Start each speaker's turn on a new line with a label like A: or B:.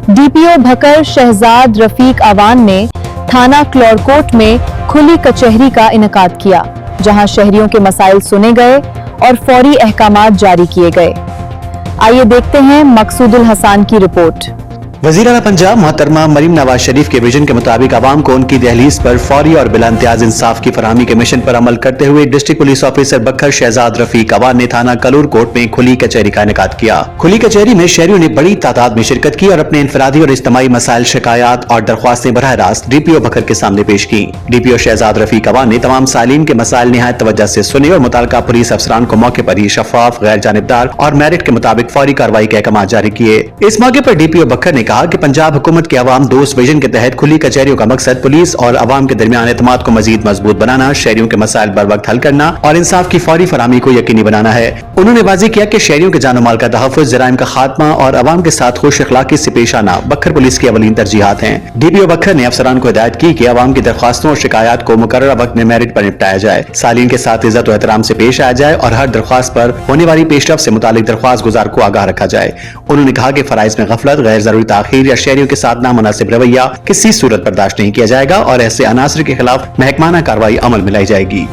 A: DPO भकर Shahzad Rafiq Awan ने थाना क्लॉरकोट में खुली कचहरी का इनेकाद किया, जहां शहरियों के मसाइल सुने गए और फौरी अहकामात जारी किए गए। आइए देखते हैं मकसूदुल हसन की रिपोर्ट।
B: वज़ीर आला पंजाब मोहतरमा मरीम नवाज शरीफ के विजन के मुताबिक आवाम को उनकी दहलीज पर फौरी और बिला इम्तियाज इंसाफ की फराहमी के मिशन पर अमल करते हुए डिस्ट्रिक्ट पुलिस ऑफिसर बखर शहजाद रफीक अवान ने थाना कलूर कोट में खुली कचहरी का इनेकाद किया। खुली कचहरी में शहरियों ने बड़ी तादाद में शिरकत की और अपने इनफरादी और इज्तिमाई मसाइल, शिकायत और दरख्वास्तें बराह रास्त डीपीओ बखर के सामने पेश की। डीपीओ शहजाद रफीक अवान ने तमाम सालीन के मसाइल निहायत तवज्जो से सुने और मुताल्लिका पुलिस अफसरान को मौके पर ही शफाफ, गैर जानिबदार और मेरिट के मुताबिक फौरी कार्रवाई के अहकाम जारी किए। इस मौके पर डीपीओ बखर ने कहा कि पंजाब हुकूमत के अवाम दोस्त विजन के तहत खुली कचहरियों का मकसद पुलिस और अवाम के दरमियान एतमाद को मजीद मजबूत बनाना, शहरियों के मसाइल बर वक्त हल करना और इंसाफ की फौरी फराहमी को यकीनी बनाना है। उन्होंने वाज़ेह किया कि शहरियों के जान माल का तहफ़्फ़ुज़, जराइम का खात्मा और अवाम के साथ खुश अखलाकी से पेश आना बखर पुलिस की अवलीन तरजीहात हैं। डीपीओ बखर ने अफसरान को हिदायत की कि अवाम की दरख्वास्तों और शिकायत को मुकर्ररा वक्त में मेरिट पर निपटाया जाए, सालीन के साथ इज्जत और एहतराम से पेश आया जाए और हर दरख्वास्त पर होने वाली पेशरफ से मुतालिक दरख्वास्त गुजार को आगाह रखा जाए। उन्होंने कहा कि फराइज में गफलत, गैर जरूरी ताखीर या शहरियों के साथ नामुनासिब रवैया किसी सूरत बर्दाश्त नहीं किया जाएगा और ऐसे अनासर के खिलाफ महकमाना कार्रवाई अमल में लाई जाएगी।